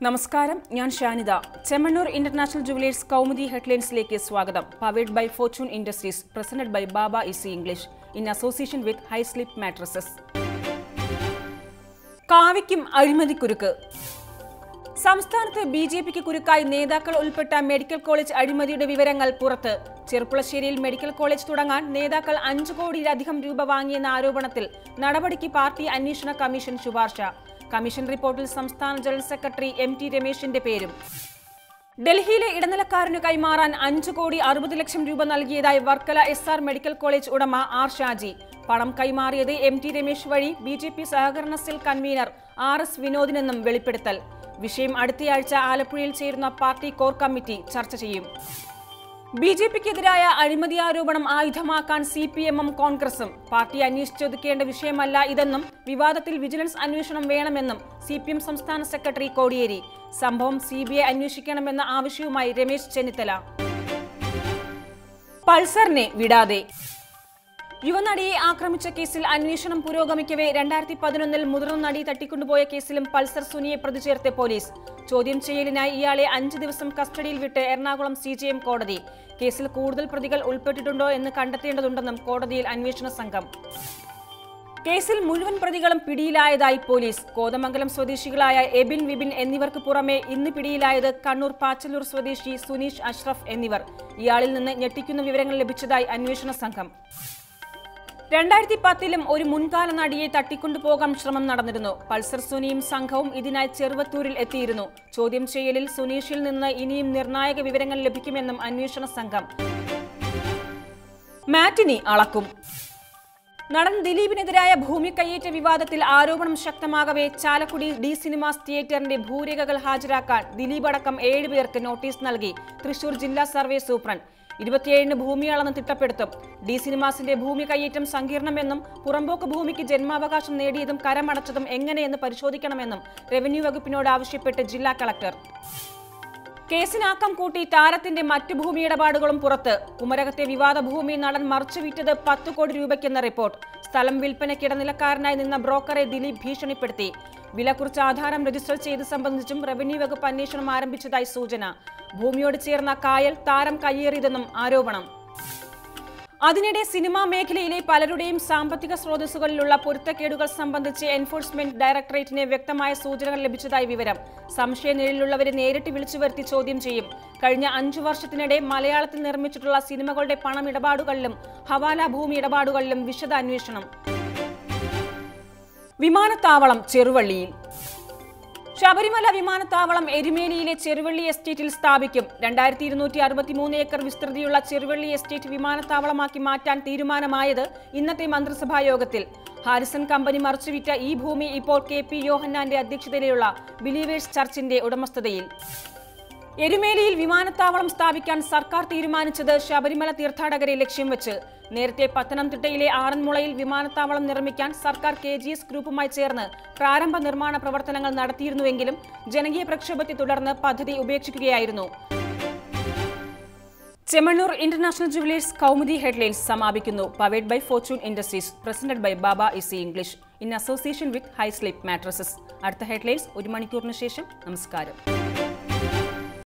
നമസ്കാരം, ഞാൻ Shanida. Chemmanur international jewellers Kaumudi ഹെഡ്ലൈൻസിലേക്ക് സ്വാഗതം. Powered by fortune industries, presented by Baba easy English in association with high slip mattresses. കാവിക്കും അഴിമതിക്കുരുക്ക്. സംസ്ഥാനത്ത് ബിജെപിക്ക് കുരുക്കായി നേതാക്കൾ ഉൾപ്പെട്ട മെഡിക്കൽ കോളേജ് അഴിമതിയുടെ വിവരങ്ങൾ പുറത്ത്. ചെർപ്പുളശ്ശേരിയിൽ മെഡിക്കൽ കോളേജ് തുടങ്ങാൻ നേതാക്കൾ 5 കോടിയിലധികം രൂപ വാങ്ങിയെന്ന ആരോപണത്തിൽ നടപടിക്ക് പാർട്ടി അന്വേഷണ കമ്മീഷൻ ശുപാർശ. കമ്മീഷൻ റിപ്പോർട്ടിൽ സംസ്ഥാന ജനറൽ സെക്രട്ടറി MT രമേശിന്റെ പേരും. ഡൽഹിയിലെ ഇടനിലക്കാരനു കൈമാറാൻ 5 കോടി 60 ലക്ഷം രൂപ നൽകിയതായി വർക്കല SR മെഡിക്കൽ കോളേജ് ഉടമ R ഷാജി. പണം കൈമാറിയത് MT രമേശ് വഴി BJP സഹകരണ സെൽ കൺവീനർ RS വിനോദിനെന്നും വെളിപ്പെടുത്തൽ. വിഷയം അടുത്തയാഴ്ച ആലപ്പുഴയിൽ ചേരുന്ന പാർട്ടി കോർ കമ്മിറ്റി ചർച്ച ചെയ്യും. ബിജെപിക്കെതിരായ അഴിമതി ആരോപണം ആയുധമാക്കാൻ CPM-ഉം കോൺഗ്രസും. പാർട്ടി അന്വേഷിച്ചൊതുക്കേണ്ട വിഷയമല്ല ഇതെന്നും വിവാദത്തിൽ വിജിലൻസ് അന്വേഷണം വേണമെന്നും CPM സംസ്ഥാന സെക്രട്ടറി കോടിയേരി. സംഭവം CBI അന്വേഷിക്കണമെന്ന ആവശ്യവുമായി രമേശ് ചെന്നിത്തല. പൾസറിനെ വിടാതെ. യുവനടിയെ ആക്രമിച്ച കേസിൽ അന്വേഷണം പുരോഗമിക്കവേ 2011 മുതിർന്ന നടി തട്ടിക്കൊണ്ടുപോയ കേസിലും പൾസർ സുനിയെ പ്രതി ചേർത്ത് പോലീസ്. ചോദ്യം ചെയ്യലിനായി ഇയാളെ 5 ദിവസം കസ്റ്റഡിയിൽ വിട്ട് എറണാകുളം CJM കോടതി. കേസിൽ കൂടുതൽ പ്രതികൾ ഉൾപ്പെട്ടിട്ടുണ്ടോ എന്ന് കണ്ടെത്തേണ്ടതുണ്ടെന്നും കോടതിയിൽ അന്വേഷണ സംഘം. കേസിൽ മുഴുവൻ പ്രതികളും പിടിയിലായതായി പോലീസ്. കോതമംഗലം സ്വദേശികളായ എബിൻ, വിപിൻ എന്നിവർക്ക് പുറമെ ഇന്ന് പിടിയിലായത് കണ്ണൂർ പാച്ചല്ലൂർ സ്വദേശി സുനീഷ് അഷ്റഫ് എന്നിവർ. ഇയാളിൽ നിന്ന് ഞെട്ടിക്കുന്ന വിവരങ്ങൾ ലഭിച്ചതായി അന്വേഷണ സംഘം. 2010-ലും ഒരു മുൻകാല നടിയെ തട്ടിക്കൊണ്ടുപോകാൻ ശ്രമം നടന്നിരുന്നു. പൾസർ സുനിയും സംഘവും ഇതിനായി ചെറുവത്തൂരിൽ എത്തിയിരുന്നു. ചോദ്യം ചെയ്യലിൽ സുനീഷിൽ നിന്ന് ഇനിയും നിർണായക വിവരങ്ങൾ ലഭിക്കുമെന്നും അന്വേഷണ സംഘം. മാറ്റിനി അളക്കും. നടൻ ദിലീപിനെതിരായ ഭൂമി കയ്യേറ്റ വിവാദത്തിൽ ആരോപണം ശക്തമാകവേ ചാലക്കുടി ഡി സിനിമാസ് തിയേറ്ററിന്റെ ഭൂരേഖകൾ ഹാജരാക്കാൻ ദിലീപ് അടക്കം 7 പേർക്ക് നോട്ടീസ് നൽകി തൃശൂർ ജില്ലാ സർവേ സൂപ്രണ്ട്. 27-ന് ഭൂമി അളന്ന് തിട്ടപ്പെടുത്തും. ഡി സിനിമാസിന്റെ ഭൂമി കയ്യേറ്റം സങ്കീർണമെന്നും പുറമ്പോക്ക് ഭൂമിക്ക് ജന്മാവകാശം നേടിയതും കരമടച്ചതും എങ്ങനെയെന്ന് പരിശോധിക്കണമെന്നും റവന്യൂ വകുപ്പിനോട് ആവശ്യപ്പെട്ട് ജില്ലാ കളക്ടർ. കേസിനാക്കം കൂട്ടി താരത്തിന്റെ മറ്റു ഭൂമി ഇടപാടുകളും പുറത്ത്. കുമരകത്തെ വിവാദ ഭൂമി നടൻ മറിച്ചു വിറ്റത് 10 കോടി രൂപയ്ക്കെന്ന റിപ്പോർട്ട്. സ്ഥലം വിൽപ്പനയ്ക്ക് ഇടനിലക്കാരനായി നിന്ന ബ്രോക്കറെ ദിലീപ് ഭീഷണിപ്പെടുത്തി. വില കുറിച്ച് ആധാരം രജിസ്റ്റർ ചെയ്ത് സംബന്ധിച്ചും റവന്യൂ വകുപ്പ് അന്വേഷണം ആരംഭിച്ചതായി സൂചന. ഭൂമിയോട് ചേർന്ന കായൽ താരം കയ്യേറിയതെന്നും ആരോപണം. അതിനിടെ സിനിമാ മേഖലയിലെ പലരുടെയും സാമ്പത്തിക സ്രോതസ്സുകളിലുള്ള പൊരുത്തക്കേടുകൾ സംബന്ധിച്ച് എൻഫോഴ്സ്മെന്റ് ഡയറക്ടറേറ്റിന് വ്യക്തമായ സൂചനകൾ ലഭിച്ചതായി വിവരം. സംശയനിഴലിലുള്ളവരെ നേരിട്ട് വിളിച്ചു വരുത്തി ചോദ്യം ചെയ്യും. കഴിഞ്ഞ 5 വർഷത്തിനിടെ മലയാളത്തിൽ നിർമ്മിച്ചിട്ടുള്ള സിനിമകളുടെ പണമിടപാടുകളിലും ഹവാല ഭൂമി ഇടപാടുകളിലും വിശദ അന്വേഷണം. വിമാനത്താവളം ചെറുവള്ളിയിൽ. ശബരിമല വിമാനത്താവളം എരുമേലിയിലെ ചെറുവള്ളി എസ്റ്റേറ്റിൽ സ്ഥാപിക്കും. 2263 ഏക്കർ വിസ്തൃതിയുള്ള ചെറുവള്ളി എസ്റ്റേറ്റ് വിമാനത്താവളമാക്കി മാറ്റാൻ തീരുമാനമായത് ഇന്നത്തെ മന്ത്രിസഭാ യോഗത്തിൽ. ഹാരിസൺ കമ്പനി മറിച്ചുവിറ്റ ഈ ഭൂമി ഇപ്പോൾ KP യോഹന്നാന്റെ അധ്യക്ഷതയിലുള്ള ബിലീവേഴ്സ് ചർച്ചിന്റെ ഉടമസ്ഥതയിൽ. എരുമേലിയിൽ വിമാനത്താവളം സ്ഥാപിക്കാൻ സർക്കാർ തീരുമാനിച്ചത് ശബരിമല തീർത്ഥാടകരെ ലക്ഷ്യം വെച്ച്. നേരത്തെ പത്തനംതിട്ടയിലെ ആറന്മുളയിൽ വിമാനത്താവളം നിർമ്മിക്കാൻ സർക്കാർ KGS ഗ്രൂപ്പുമായി ചേർന്ന് പ്രാരംഭ നിർമ്മാണ പ്രവർത്തനങ്ങൾ നടത്തിയിരുന്നുവെങ്കിലും ജനകീയ പ്രക്ഷോഭത്തെ തുടർന്ന് പദ്ധതി ഉപേക്ഷിക്കുകയായിരുന്നു. Chemmanur international jewellers Kaumudi headlines സമാപിക്കുന്നു. Powered by fortune industries, presented by Baba easy English in association with high slip mattresses. അടുത്ത ഹെഡ്ലൈൻസ് 1 മണിക്കൂറിന് ശേഷം. നമസ്കാരം.